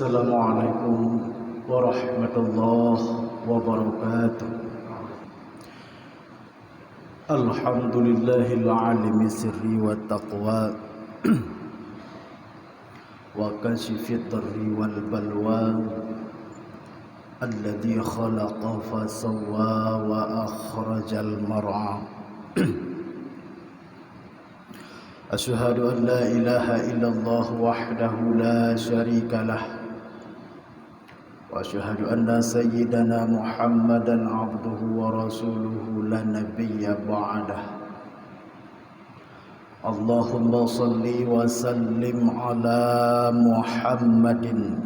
Assalamualaikum warahmatullahi wabarakatuh. Alhamdulillahil alimi sirri wa taqwa wa kashifid darri wal balwa alladhi khalaqa fa sawwa wa akhrajal mar'a. Asyhadu an la ilaha illallah wahdahu la syarika lah wa asyhadu anna sayyidana Muhammadan abduhu wa rasuluhu la nabiyya ba'dah. Allahumma salli wa sallim ala Muhammadin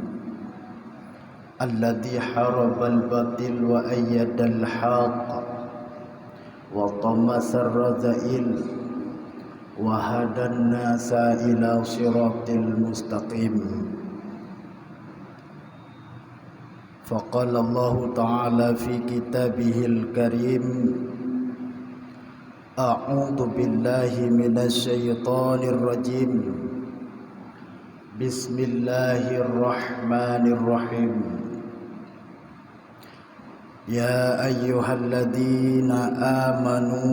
alladhi harabal batil wa ayyadal haqq wa tamasar razail wa hadan nasa ila siratil mustaqim. Faqala Allah Ta'ala fi kitabihil karim, a'udzu billahi minasy syaithanir rajim. Bismillahirrahmanirrahim. Ya ayyuhalladzina amanu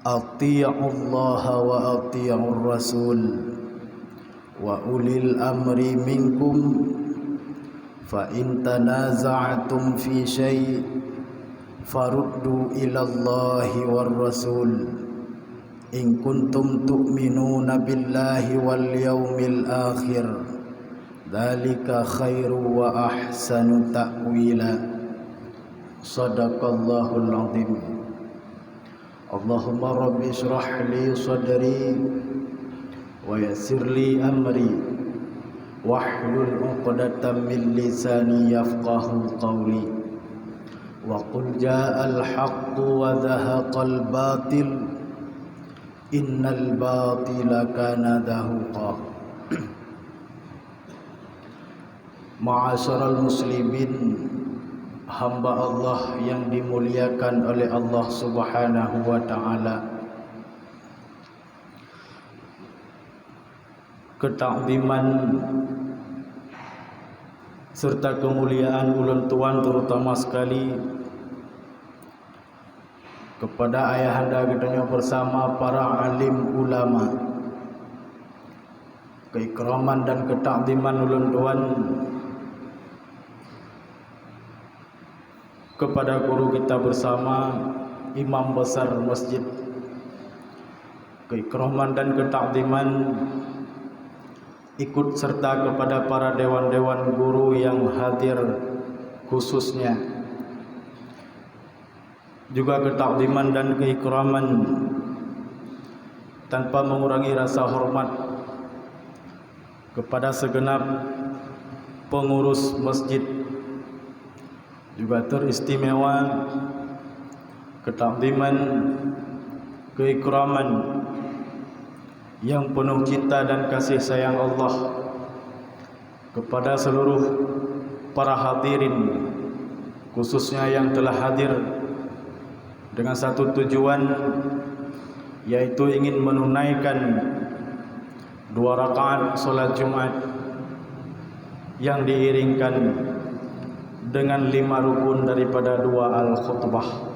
atii'ullaha wa atii'ur rasul wa ulil amri minkum fa in tanaza'tum fi syai' faruddu ilallahi war rasul in kuntum tu'minuna billahi wal yawmil akhir dzalika khairu wa ahsanu ta'wila. Shadaqallahul azim. Allahumma rabbi shrah li sadri wa yassir li amri wahlul 'uqdatam min lisani yafqahu qawli wa qul ja'al haqqu wa zahaqal batil innal batila kana zahuqa. Ma'asyiral muslimin, hamba Allah yang dimuliakan oleh Allah Subhanahu wa Ta'ala, ketakziman serta kemuliaan ulun tuan terutama sekali kepada ayahanda kita bersama para alim ulama, keikraman dan ketakziman ulun tuan kepada guru kita bersama, imam besar masjid, keikraman dan ketakziman ikut serta kepada para dewan-dewan guru yang hadir khususnya, juga ketakziman dan keikraman tanpa mengurangi rasa hormat kepada segenap pengurus masjid, juga teristimewa ketakziman keikraman yang penuh cinta dan kasih sayang Allah kepada seluruh para hadirin, khususnya yang telah hadir dengan satu tujuan, yaitu ingin menunaikan 2 rakaat salat Jumat yang diiringkan dengan 5 rukun daripada 2 al-khutbah.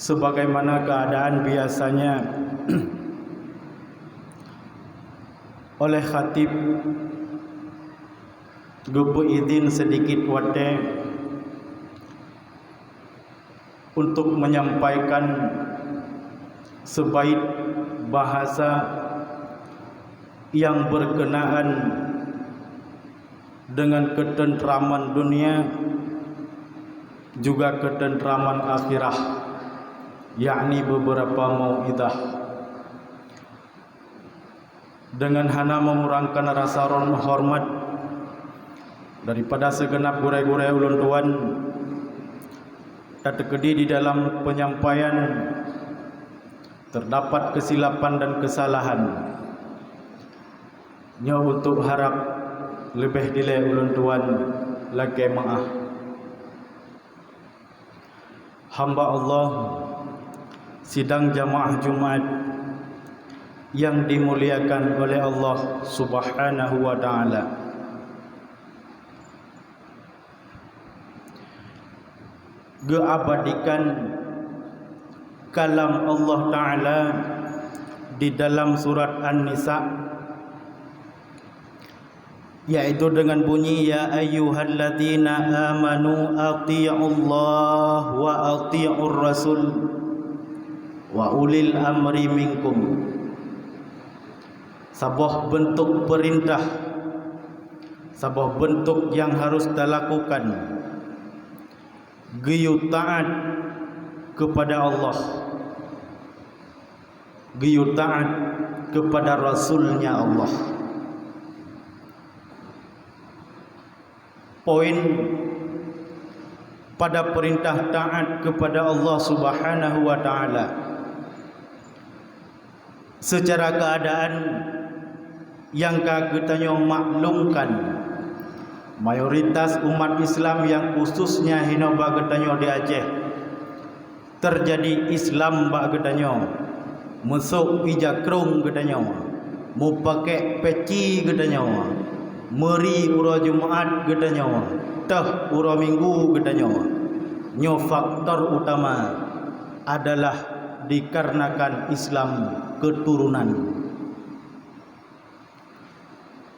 Sebagaimana keadaan biasanya oleh khatib gubu izin sedikit wate untuk menyampaikan sebaik bahasa yang berkenaan dengan ketentraman dunia juga ketentraman akhirah, yakni beberapa mau'idah, dengan hana mengurangkan rasa hormat daripada segenap gurai-gurai ulun tuan. Terkedi di dalam penyampaian terdapat kesilapan dan kesalahan, nya untuk harap lebih dile ulun tuan lagi maaf. Hamba Allah sidang jamaah Jumat yang dimuliakan oleh Allah Subhanahu wa taala. Geabadikan kalam Allah taala di dalam surat An-Nisa, yaitu dengan bunyi ya ayyuhalladzina amanu athi'ullah wa athi'ur rasul wa ulil amri minkum. Sebuah bentuk perintah, sebuah bentuk yang harus dilakukan, giyu taat kepada Allah, giyu taat kepada Rasulnya Allah. Poin pada perintah taat kepada Allah Subhanahu wa taala secara keadaan yang kagetanya maklumkan mayoritas umat Islam yang khususnya hina bagetanya di Aceh terjadi Islam bagetanya masuk ijakrung getanya mau pakai peci getanya meri ura Jumaat getanya tah ura Minggu getanya nyo faktor utama adalah dikarenakan Islam keturunan.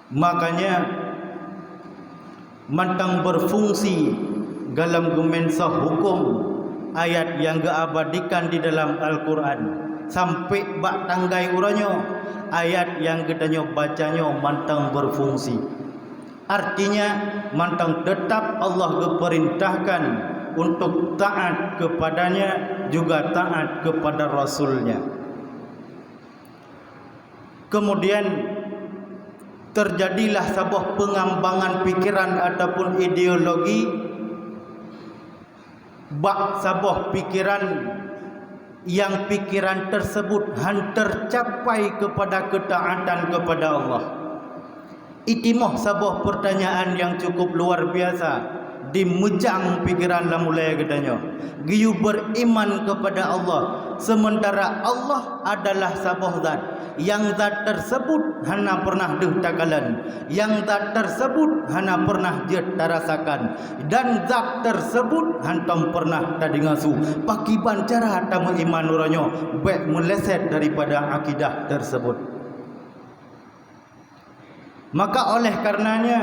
Makanya mantang berfungsi dalam gemensah hukum ayat yang geabadikan di dalam Al-Quran sampai bak tanggai uranyo ayat yang gedanya bacanya mantang berfungsi. Artinya mantang tetap Allah geperintahkan untuk taat kepadanya juga taat kepada Rasulnya. Kemudian terjadilah sebuah pengambangan pikiran ataupun ideologi bak sebuah pikiran yang pikiran tersebut tercapai kepada ketaatan kepada Allah. Itimah sebuah pertanyaan yang cukup luar biasa dimejang pikiran la mulai katanya. Giyu beriman kepada Allah sementara Allah adalah sebuah zat yang zat tersebut hana pernah ditakalan, yang zat tersebut hana pernah ditarasakan, dan zat tersebut hantam pernah tadingasu pakiban cara tamu iman uranyo baik meleset daripada akidah tersebut. Maka oleh karenanya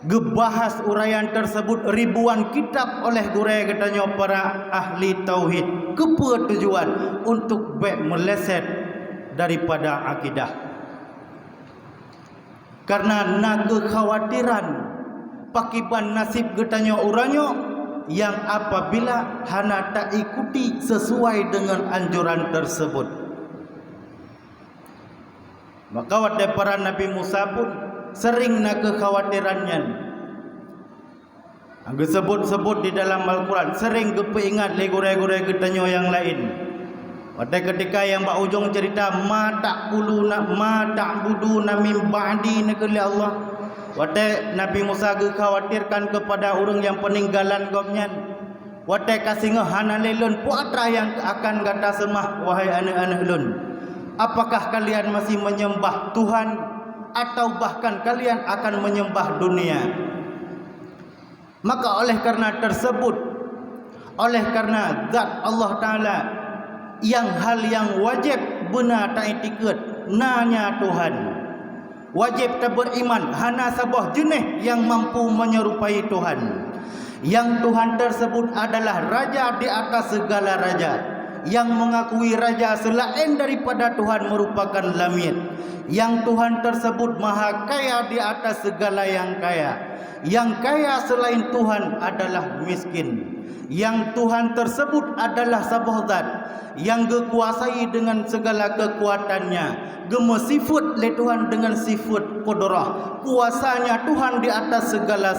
gebahas uraian tersebut ribuan kitab oleh gurai katanya para ahli tauhid kepa tujuan untuk baik meleset daripada akidah. Karena naga kekhawatiran pakiban nasib katanya uranyo yang apabila hana tak ikuti sesuai dengan anjuran tersebut. Maka wadai para Nabi Musa pun sering nak kekhawatirannya. Angge sebut-sebut di dalam Al-Quran sering kepingat legurai-gurai ketanya yang lain. Pada ketika yang bak ujung cerita ma ta'budu na min ba'di nakali Allah. Pada Nabi Musa khawatirkan kepada orang yang peninggalan kaumnya. Pada kasih ngehana lelun puatra yang akan kata semah wahai anak-anak lun. Apakah kalian masih menyembah Tuhan atau bahkan kalian akan menyembah dunia? Maka oleh karena tersebut, oleh karena zat Allah Ta'ala yang hal yang wajib benar tak etiket nanya Tuhan, wajib tak beriman hana sebuah jenis yang mampu menyerupai Tuhan, yang Tuhan tersebut adalah raja di atas segala raja, yang mengakui raja selain daripada Tuhan merupakan lamit, yang Tuhan tersebut maha kaya di atas segala yang kaya, yang kaya selain Tuhan adalah miskin, yang Tuhan tersebut adalah sebuah zat yang dikuasai dengan segala kekuatannya, gemesifut le Tuhan dengan sifat qudrah, kuasanya Tuhan di atas segala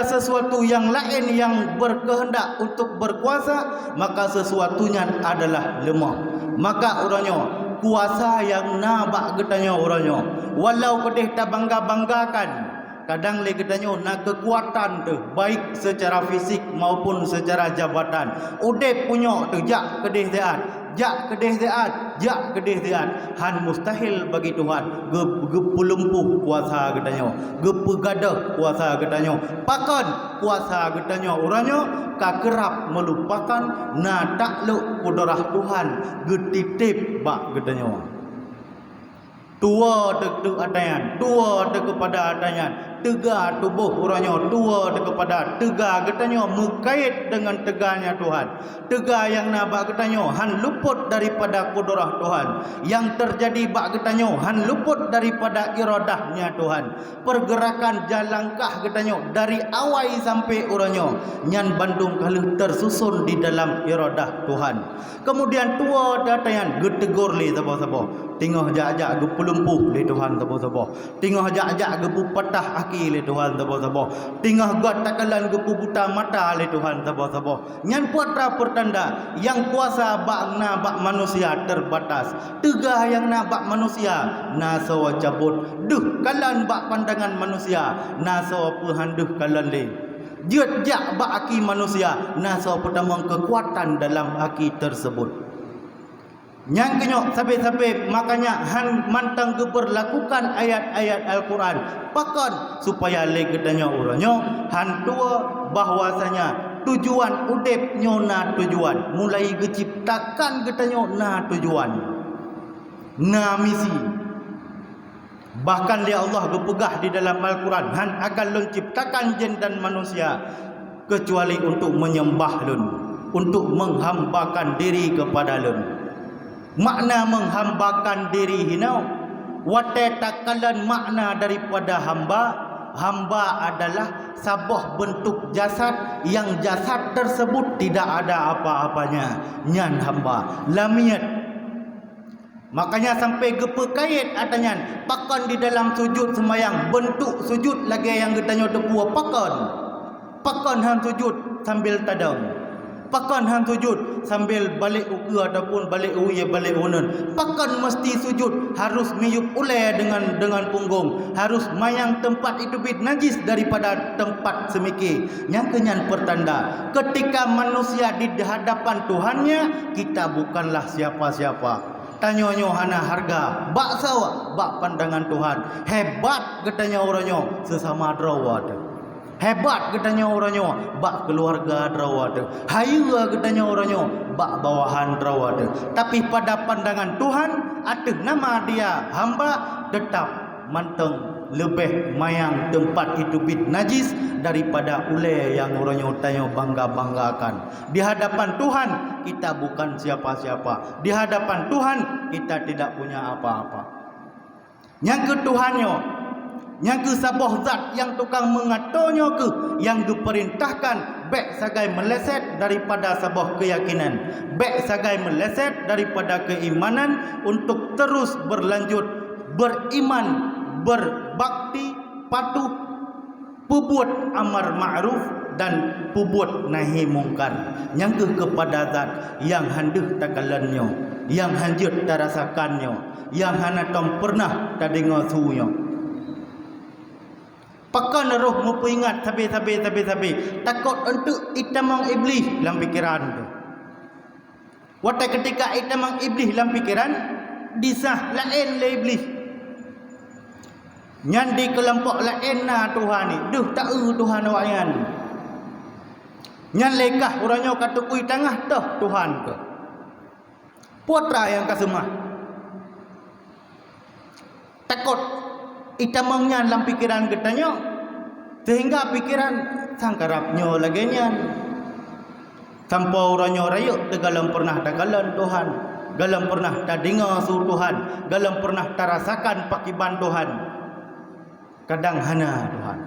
sesuatu yang lain yang berkehendak untuk berkuasa maka sesuatunya adalah lemah. Maka orangnya kuasa yang nabak getanya orangnya walau kedih tak bangga-banggakan, kadang le getanya nak kekuatan tu baik secara fisik maupun secara jabatan udep punya tu jak kedih dia jak kedih ziat, jak kedih ziat. Han mustahil bagi Tuhan gepulumpuh kuasa katanya, gepegadah kuasa katanya, pakan kuasa katanya orangnya kakerap melupakan na takluk kudrah Tuhan getitip bak katanya. Tua dek atayan, tua dek kepada atayan, tegak tubuh orangnya, tua dek kepada tegak katanya, mengkait dengan tegaknya Tuhan. Tegak yang nabak katanya, han luput daripada kudrah Tuhan. Yang terjadi bak katanya, han luput daripada iradahnya Tuhan. Pergerakan jalangkah katanya dari awal sampai orangnya, nyan bandung kalau tersusun di dalam iradah Tuhan. Kemudian tua datayan getegur li sabo-sabo. Tengah jak-jak gepulumpuh li Tuhan sabo-sabo. Tengah jak-jak gepu patah aki li Tuhan sabo-sabo. Tengah gat takalan gepu buta mata li Tuhan sabo-sabo. Nyan puatra pertanda yang kuasa bak na bak manusia terbatas. Tegah yang na bak manusia na sawa cabut. Duh kalan bak pandangan manusia na sawa pehanduh kalan li. Jut jak bak aki manusia na sawa pertama kekuatan dalam aki tersebut. Yang kenyok sampai-sampai makanya han mantang berlakukan ayat-ayat Al-Quran pakan supaya legetanya orangnya han tua bahwasanya tujuan udep nyona tujuan mulai diciptakan getanya na tujuan na misi. Bahkan dia Allah berpegah di dalam Al-Quran han akan menciptakan jin dan manusia kecuali untuk menyembah lun, untuk menghambakan diri kepada lun. Makna menghambakan diri hinau wate takalan makna daripada hamba. Hamba adalah sebuah bentuk jasad yang jasad tersebut tidak ada apa-apanya, nyan hamba lamiat. Makanya sampai gepekait atanyan pakan di dalam sujud semayang, bentuk sujud lagi yang getanya tepua pakan han sujud sambil tadam. Pakan hang sujud sambil balik uku ataupun balik uye balik unun. Pakan mesti sujud harus miyup ulai dengan punggung. Harus mayang tempat itu bit najis daripada tempat semiki. Yang kenyan pertanda ketika manusia di hadapan Tuhannya, kita bukanlah siapa-siapa. Tanyonyo hana harga bak sawa bak pandangan Tuhan. Hebat katanya orangnya sesama drawat. Hebat katanya orangnya bak keluarga drawat. Hayua katanya orangnya bak bawahan drawat. Tapi pada pandangan Tuhan aduh nama dia hamba tetap manteng lebih mayang tempat itu bit najis daripada ule yang orangnya tanya bangga-banggakan. Di hadapan Tuhan kita bukan siapa-siapa. Di hadapan Tuhan kita tidak punya apa-apa. Yang ketuhannya, yang ke sabuh zat yang tukang mengaturnya ke, yang diperintahkan baik sagai meleset daripada sabuh keyakinan, baik sagai meleset daripada keimanan untuk terus berlanjut beriman, berbakti, patuh, perbuat amar ma'ruf dan perbuat nahi mungkar. Yang kepada zat yang handuh takalannya, yang hanjut tarasakannya, yang hana tom pernah tadengar suunya. Pakan roh mupu ingat sabi. Takut untuk itamang iblis dalam pikiran tu. Waktu ketika itamang iblis dalam pikiran, disah lain le iblis. Nyan di kelompok lain na Tuhan ni. Duh tak Tuhan awayan. Nyan lekah orangnya kata kui tengah dah Tuhan ke. Putra yang kasemah. Takut itamangnya dalam pikiran katanya sehingga pikiran sangkarapnya lagi nyan sampai orangnya rayuk galam pernah dagalan Tuhan, galam pernah dengar suruh Tuhan, galam pernah terasakan pakiban Tuhan, kadang hana Tuhan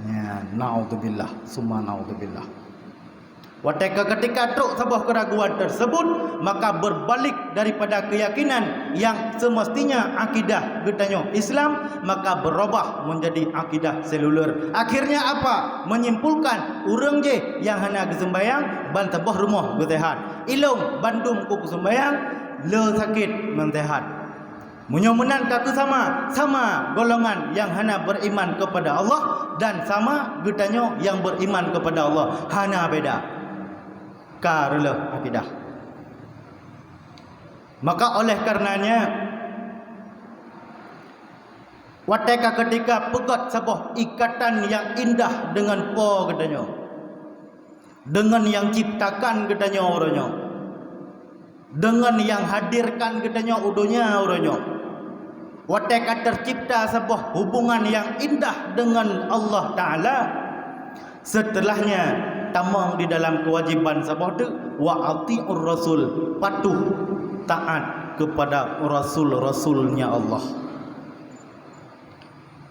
ya naudzubillah summa naudzubillah. Ketika truk sebuah keraguan tersebut, maka berbalik daripada keyakinan yang semestinya akidah getanya Islam, maka berubah menjadi akidah seluler. Akhirnya apa? Menyimpulkan urang je yang hana kesembayang ban sebuah rumah bersehat. Ilung bandum ku kesembayang le sakit mensehat. Menyomenan kata sama golongan yang hana beriman kepada Allah dan sama getanya yang beriman kepada Allah, hana beda. Karela akidah. Maka oleh karenanya wateka ketika pegat sebuah ikatan yang indah dengan po katanya, dengan yang ciptakan katanya orangnya, dengan yang hadirkan katanya udunya orangnya. Wateka tercipta sebuah hubungan yang indah dengan Allah Ta'ala. Setelahnya tamang di dalam kewajiban sebuah tu wa ati'ur rasul, patuh taat kepada rasul-rasulnya Allah.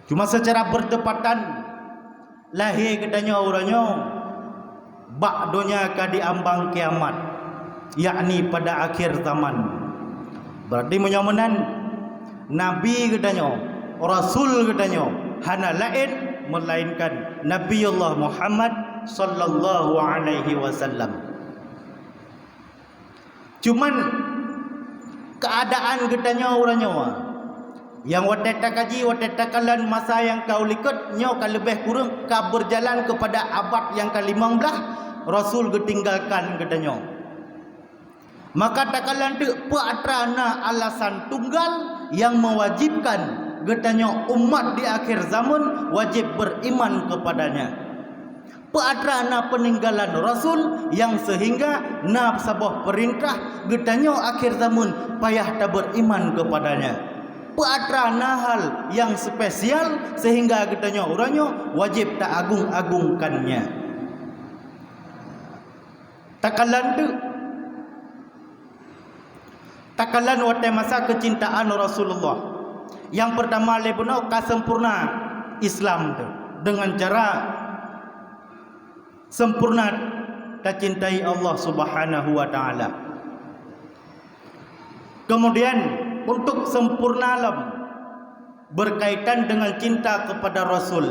Cuma secara bertepatan lahir katanya orangnya ba'donya ka diambang kiamat, yakni pada akhir zaman. Berarti menyamanan Nabi katanya, Rasul katanya, hana lain melainkan Nabiullah Muhammad sallallahu alaihi wasallam. Cuman keadaan katanya orangnya yang wateta kaji wateta kalan masa yang kau likut nyo ka lebih kurang ka berjalan kepada abad yang ke-15 Rasul ketinggalkan katanya. Maka takalan tu peatrana alasan tunggal yang mewajibkan katanya umat di akhir zaman wajib beriman kepadanya. Peatrana peninggalan Rasul yang sehingga na sebuah perintah katanya akhir zaman payah tak beriman kepadanya. Peatrana hal yang spesial sehingga katanya orangnya wajib tak agung-agungkannya. Takalan wate masa kecintaan Rasulullah. Yang pertama lebuna kasempurna Islam tu dengan cara sempurna cintai Allah Subhanahu wa taala. Kemudian untuk sempurna alam berkaitan dengan cinta kepada Rasul.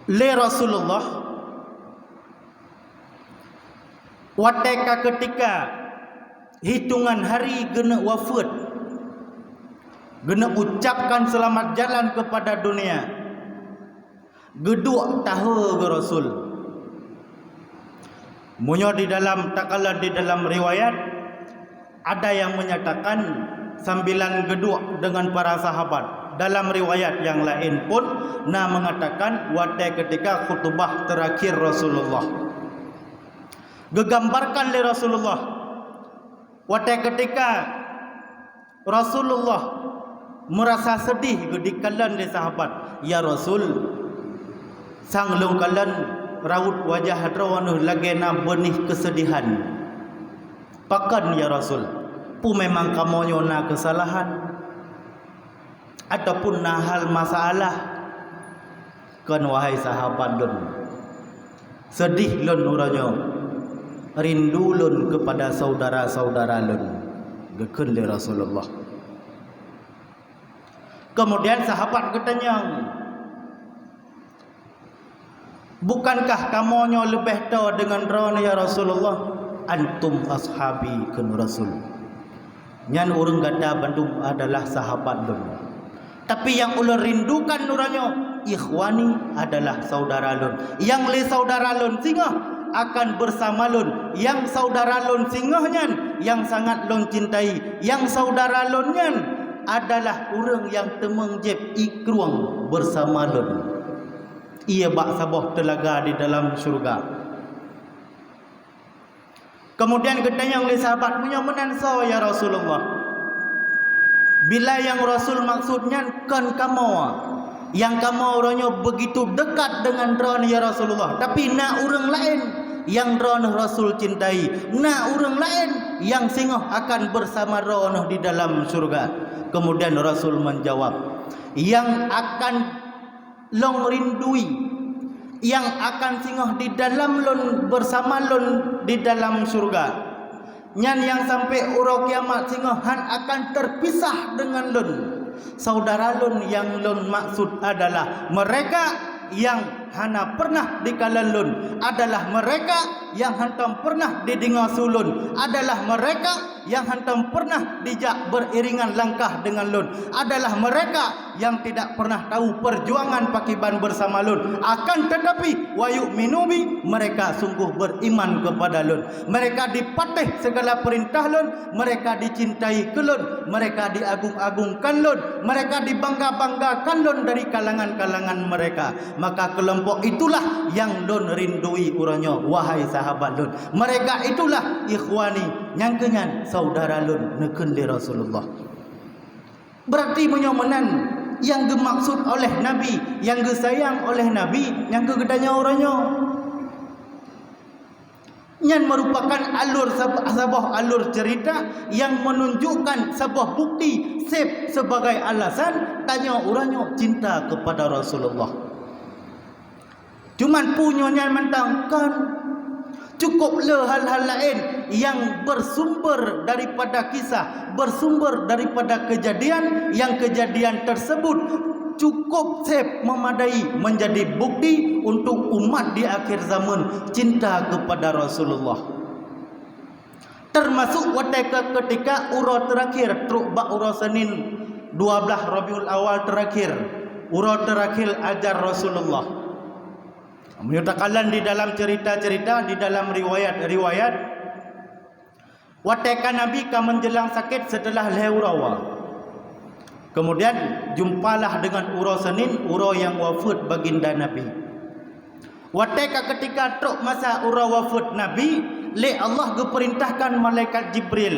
Le Rasulullah wateka ketika hitungan hari gena wafat, gena ucapkan selamat jalan kepada dunia, geduk tahu ke Rasul. Munyo di dalam takalan di dalam riwayat ada yang menyatakan sambilan geduk dengan para sahabat. Dalam riwayat yang lain pun mengatakan wate ketika khutbah terakhir Rasulullah. Gegambarkan oleh Rasulullah wate ketika Rasulullah merasa sedih gedikalan oleh sahabat, ya Rasul sang lungkalan raut wajah hadrawanuh lagena benih kesedihan. Pakan ya Rasul pu memang kamu nyona kesalahan ataupun nahal masalah kan wahai sahabat lun sedih lun uranya rindu lun kepada saudara-saudara lun gekun li Rasulullah. Kemudian sahabat katanya, bukankah kamu nyo lebih tahu dengan ron ya Rasulullah? Antum ashabi kun Rasul. Nyan urang gada bandung adalah sahabat lun. Tapi yang ulun rindukan nuranyo ikhwani adalah saudara lun. Yang le saudara lun singgah akan bersama lun. Yang saudara lun singgahnya yang sangat lun cintai. Yang saudara lunnya adalah orang yang temeng jeb ikruang bersama lun. Ia bak sabuh telaga di dalam syurga. Kemudian katanya oleh sahabat punya menansa ya Rasulullah. Bila yang Rasul maksudnya kan kamu yang kamu orangnya begitu dekat dengan drone ya Rasulullah, tapi nak orang lain yang drone Rasul cintai, nak orang lain yang singoh akan bersama drone di dalam surga. Kemudian Rasul menjawab, yang akan long rindui, yang akan singoh di dalam lon bersama lon di dalam surga. Nyan yang sampai urau kiamat singoh han akan terpisah dengan lon. Saudara lon yang lon maksud adalah mereka yang hana pernah dikalan lon, adalah mereka yang hantam pernah didengar sulun, adalah mereka yang hantam pernah dijak beriringan langkah dengan lun adalah mereka yang tidak pernah tahu perjuangan pakiban bersama lun. Akan tetapi wa yu'minu bi, mereka sungguh beriman kepada lun. Mereka dipatih segala perintah lun, mereka dicintai ke lun, mereka diagung-agungkan lun, mereka dibangga-banggakan lun dari kalangan-kalangan mereka. Maka kelompok itulah yang lun rindui urangnya, wahai sahabat lun. Mereka itulah ikhwani yang kenyan saudara lun neken li Rasulullah. Berarti menyomenan yang dimaksud oleh Nabi, yang disayang oleh Nabi, yang kegedanya orangnya. Yang merupakan sebuah alur cerita yang menunjukkan sebuah bukti sebagai alasan tanya orangnya cinta kepada Rasulullah. Cuman punyanya mentangkan cukuplah hal-hal lain yang bersumber daripada kisah, bersumber daripada kejadian, yang kejadian tersebut cukup memadai menjadi bukti untuk umat di akhir zaman cinta kepada Rasulullah. Termasuk ketika urut terakhir truk bak urut Senin 12 Rabiul Awal terakhir, urut terakhir ajar Rasulullah. Menyatakan di dalam cerita-cerita, di dalam riwayat-riwayat, wateka Nabi ka menjelang sakit setelah leurawa. Kemudian jumpalah dengan uro Senin, uro yang wafat baginda Nabi. Wateka ketika truk masa uro wafat Nabi, le Allah geperintahkan malaikat Jibril,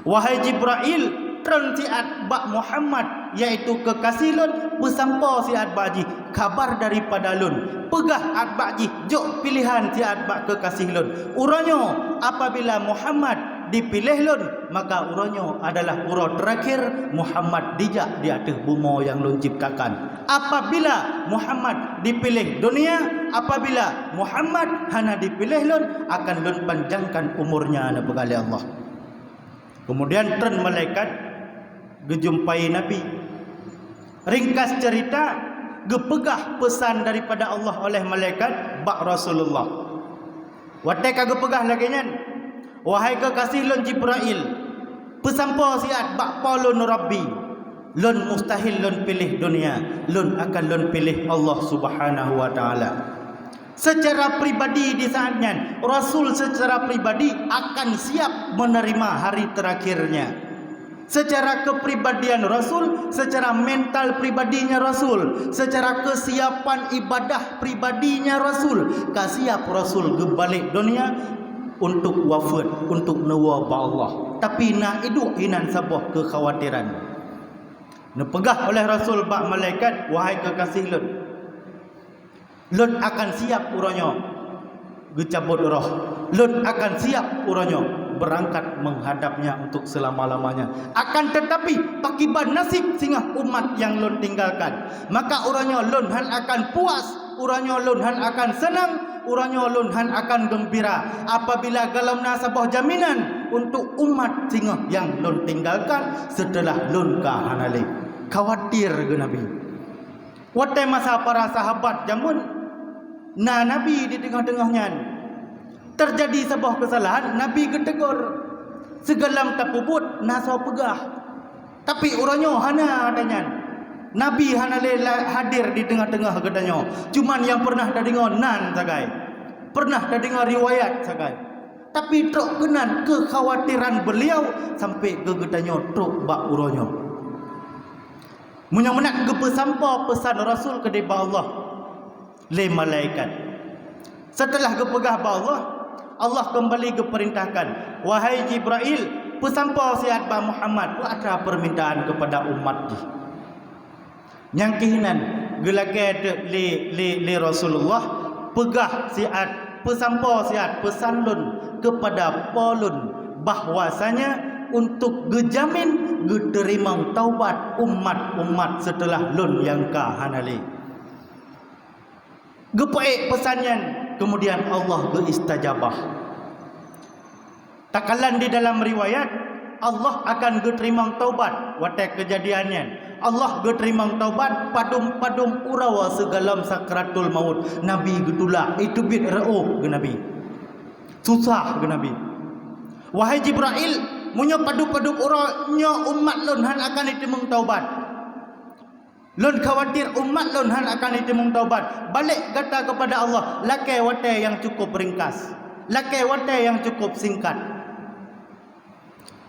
wahai Jibril, tron siat bak Muhammad, yaitu kekasih lun, pesampa siat baji, kabar daripada lun, pegah at baji, jok pilihan siat bak kekasih lun. Uranyo apabila Muhammad dipilih lun, maka uranyo adalah urut terakhir Muhammad dijak di atas bumi yang lun ciptakan. Apabila Muhammad dipilih dunia, apabila Muhammad hana dipilih lun, akan lun panjangkan umurnya na begali Allah. Kemudian tren malaikat gejumpai Nabi. Ringkas cerita, gepegah pesan daripada Allah oleh malaikat bak Rasulullah. Wateka gepegah lagi nyan, wahai kekasih lun Jibril, pesampa siat bak polun Rabbi, lun mustahil lun pilih dunia, lun akan lun pilih Allah Subhanahu wa taala. Secara pribadi di saatnya Rasul secara pribadi akan siap menerima hari terakhirnya. Secara kepribadian Rasul, secara mental pribadinya Rasul, secara kesiapan ibadah pribadinya Rasul, kasiap Rasul gebalik dunia untuk wafat, untuk nawa ba Allah. Tapi nak hidup hinan sebuah kekhawatiran. Nepegah oleh Rasul bak malaikat, wahai kekasih lun, lun akan siap uranya gecabut roh, lun akan siap uranya berangkat menghadapnya untuk selama-lamanya. Akan tetapi pakiban nasib singa umat yang lun tinggalkan, maka uranya lun han akan puas, uranya lun han akan senang, uranya lun han akan gembira apabila galam nasabah jaminan untuk umat singa yang lun tinggalkan setelah lun kahanali. Khawatir ke Nabi. Watai masa para sahabat jamun Nabi di tengah-tengahnya terjadi sebuah kesalahan, Nabi getegur segalam tapubut nasa pegah. Tapi orangnya hana adanya, Nabi hana hadir di tengah-tengah katanya. Cuman yang pernah dah dengar nan sagai, pernah dah dengar riwayat sagai. Tapi truk kenan kekhawatiran beliau sampai ke katanya truk bak orangnya. Menyak-menyak gepesampa pesan Rasul ke depan Allah le malaikat. Setelah gepegah ba Allah, Allah kembali keperintahkan, wahai Jibril, pesampa sihat ba Muhammad, buat ada permintaan kepada umat dia. Yang kehinan gelagat li Rasulullah, pegah sihat, pesampa sihat, pesan lun kepada polun bahwasanya untuk gejamin geterima taubat umat-umat setelah lun yang kahanali. Gepaik pesannya, kemudian Allah beristajabah. Takalan di dalam riwayat, Allah akan geterima taubat watak kejadiannya. Allah geterima taubat padum-padum urawa segalam sakratul maut. Nabi getulak itu bid ra'uh ke Nabi. Susah ke Nabi. Wahai Jibril, munyo padu-padu uro nyo umat lon han akan ditemung taubat. Lon khawatir umat lon han akan ditemung taubat. Balik kata kepada Allah, lakai wate yang cukup ringkas, lakai wate yang cukup singkat.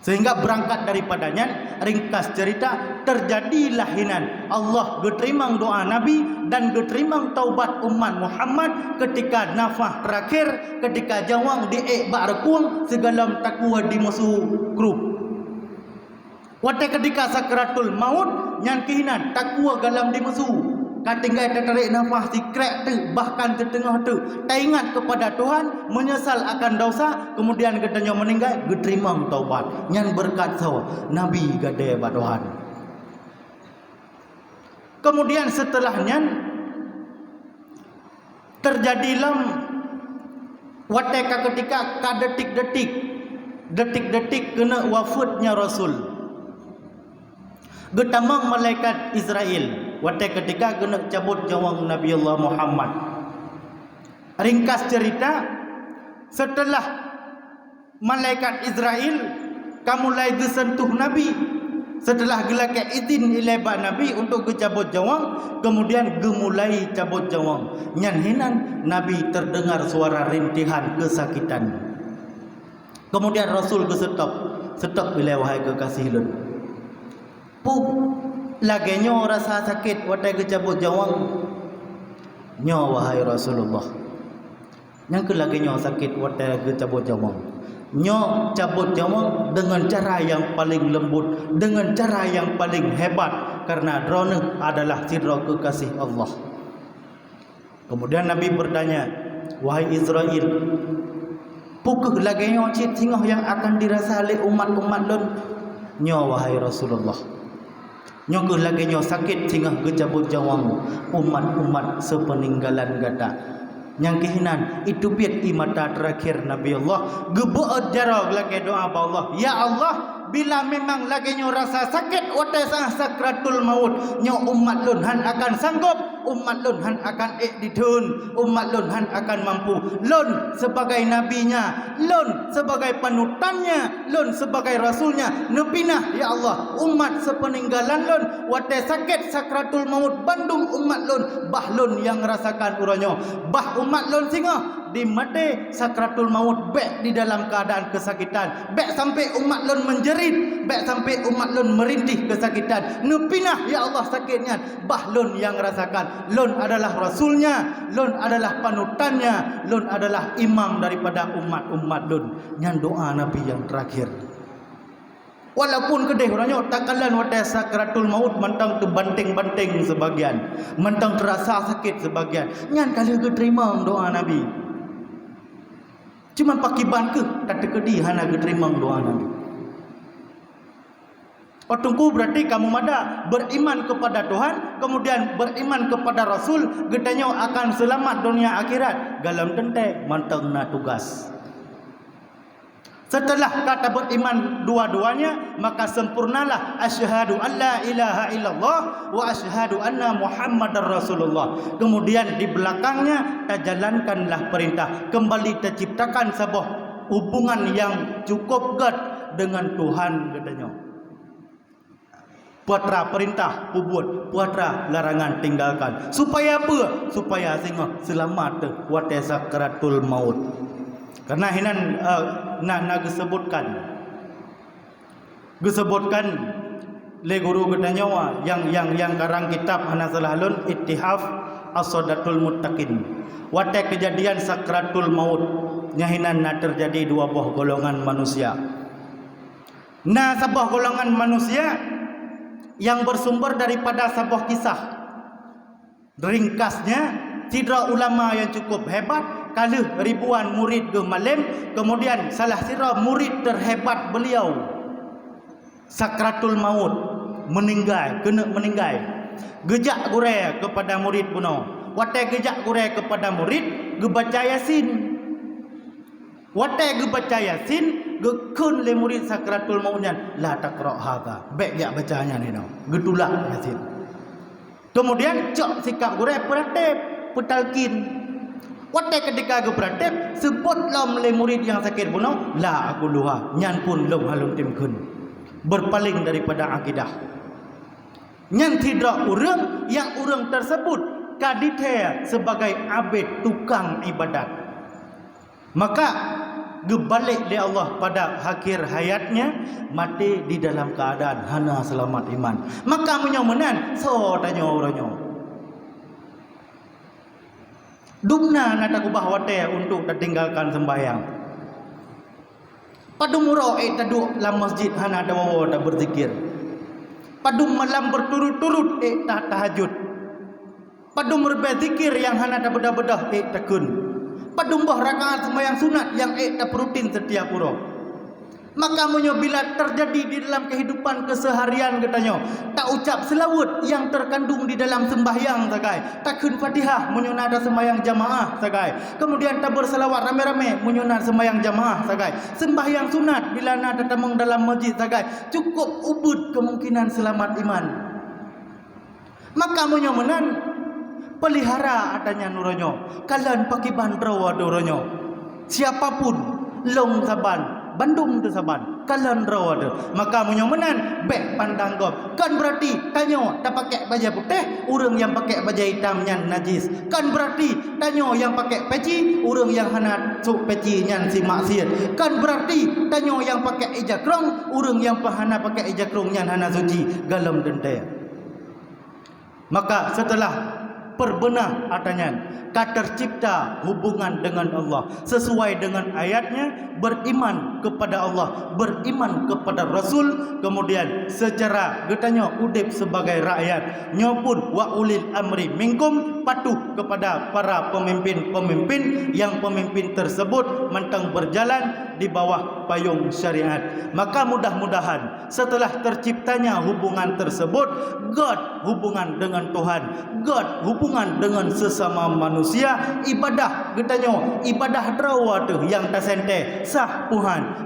Sehingga berangkat daripadanya, ringkas cerita, terjadilah hinan Allah geterimang doa Nabi dan geterimang taubat umat Muhammad ketika nafah terakhir, ketika jawang diek bak rekuang segala takwa di musuh grup. Wate ketika sakratul maut nyan kehinan takwa galam di musuh. Katinggai tertarik nafas si krek tu, bahkan ke tengah tu teringat kepada Tuhan, menyesal akan dosa, kemudian katanya meninggal, geterimang taubat. Nyan berkat sawa Nabi gade ba Tuhan. Kemudian setelahnya terjadilah wateka ketika detik-detik kena wafatnya Rasul. Getamang malaikat Israel watak ketika kena cabut jawang Nabi Allah Muhammad. Ringkas cerita, setelah malaikat Israel kamu mulai gesentuh Nabi, setelah gelakai izin ilaiba Nabi untuk gecabut jawang, kemudian gemulai cabut jawang. Nyan hinan Nabi terdengar suara rintihan kesakitan. Kemudian Rasul stop bila wahai kekasih lun. Pup lagi nyo rasa sakit watai kecabut jawang nyo wahai Rasulullah. Yang ke lagi nyo sakit watai kecabut jawang nyo cabut jawang dengan cara yang paling lembut, dengan cara yang paling hebat, karena drone adalah sidra kekasih Allah. Kemudian Nabi bertanya, wahai Israel, pukul lagi nyo cit singah yang akan dirasa oleh umat-umat lon nyo wahai Rasulullah. Nyokuh lagi nyo sakit sehingga gejabut jawang umat-umat sepeninggalan gata. Yang kehinan itu biat imata terakhir Nabi Allah. Gebuat jarag lagi doa Allah. Ya Allah, bila memang lagi nyo rasa sakit watai sakratul maut, nyo umat lun han akan sanggup, umat lun han akan ditun, umat lun han akan mampu. Lun sebagai nabinya, lun sebagai panutannya, lun sebagai rasulnya, nepinah ya Allah umat sepeninggalan lun watai sakit sakratul maut bandung umat lun, bah lun yang rasakan uranyo, bah umat lun singa di mati sakratul maut, bek di dalam keadaan kesakitan, bek sampai umat lun menjerit, bek sampai umat lun merintih kesakitan. Nepinah ya Allah sakitnya, bah lun yang rasakan. Lun adalah rasulnya, lun adalah panutannya, lun adalah imam daripada umat-umat lun. Nyan doa Nabi yang terakhir. Walaupun kedih orangnya takalan watai sakratul maut mentang terbanting-banting sebagian, mentang terasa sakit sebagian. Nyan kali keterima doa Nabi. Cuma pakai ban ke tak terkedi hana keterima doa Nabi. Otungku berarti kamu mada beriman kepada Tuhan, kemudian beriman kepada Rasul, gedanya akan selamat dunia akhirat. Galam tentek mantang na tugas. Setelah kata beriman dua-duanya, maka sempurnalah asyhadu alla ilaha illallah wa asyhadu anna Muhammadar Rasulullah. Kemudian di belakangnya terjalankanlah perintah, kembali terciptakan sebuah hubungan yang cukup dekat dengan Tuhan katanya. Puatra perintah buat, puatra larangan tinggalkan. Supaya apa? Supaya singa selamat watai sakratul maut. Karena hinan nak disebutkan le guru katanya yang karang kitab hana salalun Ittihaf As-Sadatul Muttaqin. Watai kejadian sakratul maut nyahinan nak terjadi dua buah golongan manusia. Nah, sebuah golongan manusia yang bersumber daripada sebuah kisah. Ringkasnya, sidra ulama yang cukup hebat, kali ribuan murid ke malam, kemudian salah sira murid terhebat beliau sakratul maut, kena meninggal. Gejak gure kepada murid puno. Watai gejak gure kepada murid, gebaca Yasin. Watai gebaca Yasin, gekun le murid sakratul mautnya, la taqra hadza. Baik jak bacanya ni no. Getulak Yasin. Kemudian cok sikap gure peratib, petalkin. Watai ketika aku beradab sebutlah oleh murid yang sakit bunuh la aku luha nyan pun lom halun timkun berpaling daripada akidah. Nyan tidak orang yang orang tersebut kadite sebagai abid tukang ibadat. Maka gebalik dia Allah pada akhir hayatnya mati di dalam keadaan hana selamat iman. Maka menyomenan so tanya orangnya. Dumna nak kubah wate untuk tertinggalkan sembahyang. Padum muro taduk dalam masjid hana ada wawa tak berzikir. Padum malam berturut-turut tak tahajud. Padum berzikir yang hana ada bedah-bedah takun. Padum bah rakaat sembahyang sunat yang tak rutin setiap puro. Maka bila terjadi di dalam kehidupan keseharian katanya tak ucap selawat yang terkandung di dalam sembahyang sagai, takun Fatihah menyunat sembahyang jamaah sagai, kemudian tak berselawat rame-rame menyunat sembahyang jamaah sagai, sembahyang sunat bila nak datang dalam masjid sagai, cukup ubud kemungkinan selamat iman. Maka menyomenan pelihara adanya nuronyo kalian pakai bandro adoronyo siapapun long saban bandum tu saban kalian rawada maka menyomenan bek pandang gop kan berarti tanyo tak pakai baju putih orang yang pakai baju hitam nyan najis kan berarti tanyo yang pakai peci orang yang hana cuk peci nyan si maksiat kan berarti tanyo yang pakai ijakrong orang yang hana pakai ijakrong nyan hana suci galam dente. Maka setelah perbenah adanya tercipta hubungan dengan Allah sesuai dengan ayatnya, beriman kepada Allah, beriman kepada Rasul, kemudian secara getanya udip sebagai rakyat nyopun wa ulil amri minkum, patuh kepada para pemimpin-pemimpin yang pemimpin tersebut mentang berjalan di bawah payung syariat. Maka mudah-mudahan setelah terciptanya hubungan tersebut, God hubungan dengan Tuhan, God hubungan dengan sesama manusia, ibadah getanya ibadah drawa tu yang tersente sah Tuhan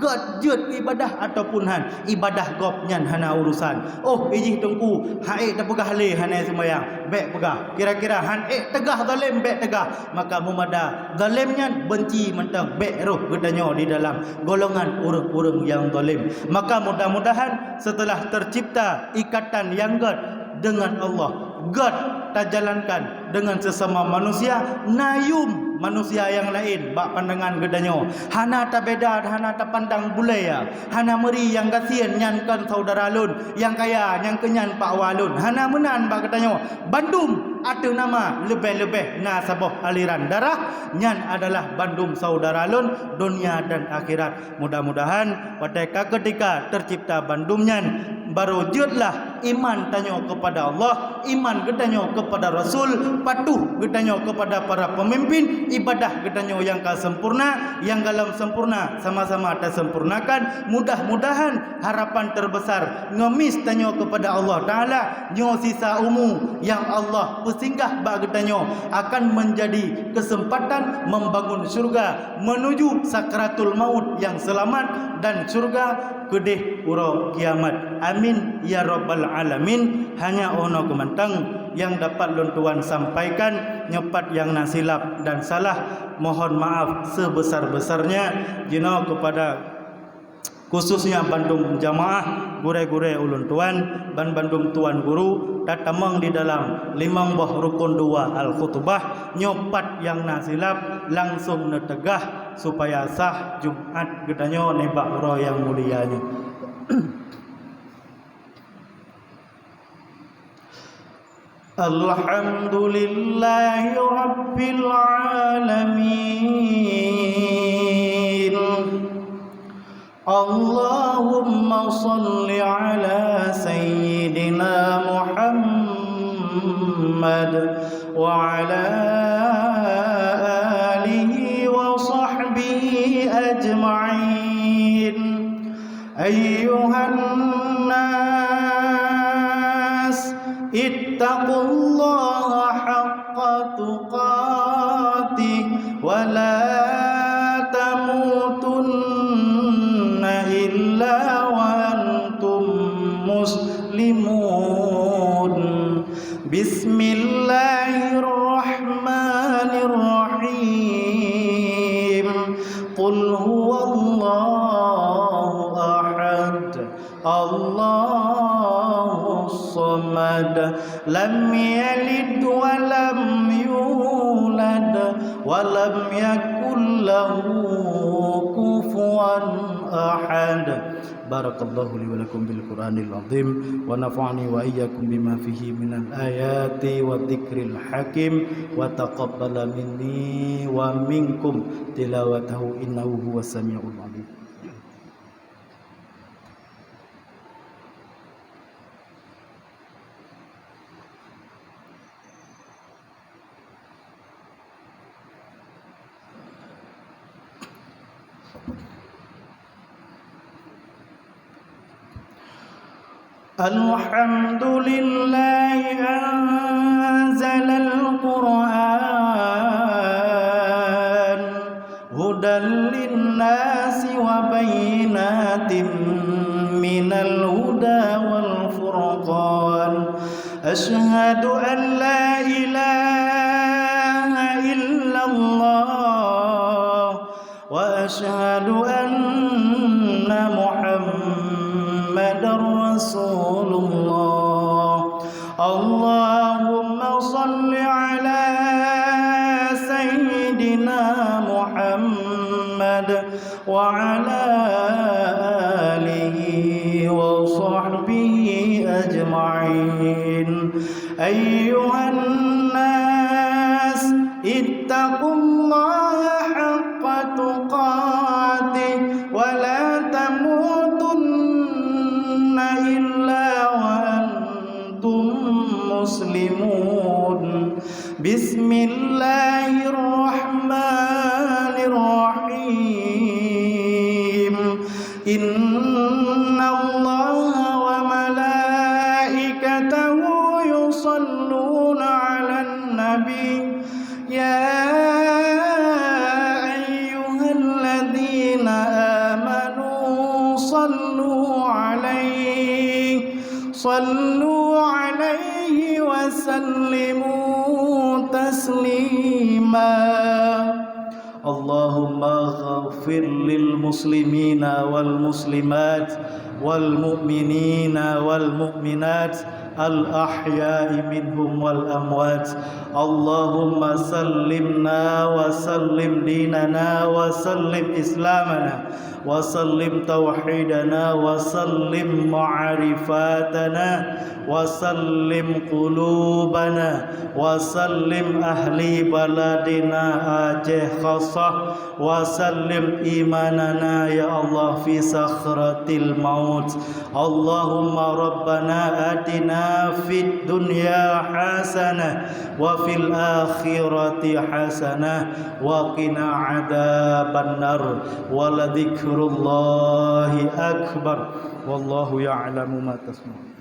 God jut ibadah ataupun han ibadah gop nyan hana urusan. Oh ijih tungku hae tak pegah le hana sembayang bek pegah kira-kira han tegah zalim bek tegah maka mumada zalimnya benci mentang bek roh getanya di dalam golongan orang-orang yang zalim. Maka mudah-mudahan setelah tercipta ikatan yang God dengan Allah, God tak jalankan dengan sesama manusia, nayum manusia yang lain bak pandangan gedanyo hana tak beda, hana tak pandang bulaya, hana meri yang kasihan nyankan saudara lun yang kaya yang kenyan pak walun, hana menan bak gedanyo Bandung ada nama lebih-lebih nasabah aliran darah nyan adalah Bandung saudara lun dunia dan akhirat. Mudah-mudahan pada ketika tercipta Bandung nyan baru jutlah iman tanyo kepada Allah, iman gedanyo kepada Rasul, patuh gedanyo kepada para pemimpin, ibadah gedanyo yang sempurna, yang dalam sempurna sama-sama tersempurnakan. Mudah-mudahan harapan terbesar ngemis tanyo kepada Allah Ta'ala nyo sisa umu yang Allah pesinggah bak gedanyo akan menjadi kesempatan membangun syurga menuju sakratul maut yang selamat dan syurga kedih uro kiamat. Amin ya rabbal alamin. Hanya ono kementang yang dapat luntuan sampaikan, nyepat yang nasilap dan salah mohon maaf sebesar-besarnya jino kepada khususnya Bandung jamaah gure-gure ulun tuan dan Bandung tuan guru tatamang di dalam 5 buah rukun 2 al-khutbah nyopat yang nasilap langsung netegah supaya sah Jumat gedanyo nebak roh yang mulianya. Alhamdulillahi rabbil alamin. Allahumma salli ala sayyidina Muhammad wa ala alihi wa sahbihi ajma'in. Ayyuhan nas ittaqullaha haqqa tuqatih wa la tamutunna illa wa antum muslimun. Bismillahirrahmanirrahim. Allahus samad. Lam yalid wa lam yulad wa lam yakul lahu kufuwan ahad. Barakallahu li wa lakum bil Qur'anil azim wa nafa'ani wa iyyakum bima fihi minal ayati wa dzikril hakim wa taqabbala minni wa minkum tilawatahu innahu huwas samiul alim. Alhamdulillahi anzalal Qur'an hudan linnasi wa bayyinatin minal huda wal furqan. Asyhadu an la ilaha illallah wa asyhadu anna Muhammadar Rasulullah. Allahumma salli ala Sayyidina Muhammad wa ala alihi wa sahbihi ajma'in. Ayyuhan nas ittaqullaha haqqa tuqatih wa la tamutunna illa wa antum muslimun. Bismillahirrahmanirrahim. Innallaha wa malaikatahu yusalluna 'alan nabi ya ayyuhalladzina amanu sallu 'alaihi wa sallimu taslima. Allahumma ghafir lil muslimina wal muslimat wal mu'minina wal mu'minat al ahya'i minhum wal amwat. Allahumma sallimna wa sallim dinana wa sallim islamana wa sallim tauhidana wa sallim ma'rifatana wa sallim qulubana wa sallim ahli baladina Aceh khassah wa sallim imanana ya Allah fi sakhratil maut. Allahumma rabbana atina fid dunya hasanah wa fil akhirati hasanah wa qina adzabannar wa la dzikrullahi akbar wallahu ya'lamu ma tasna'un.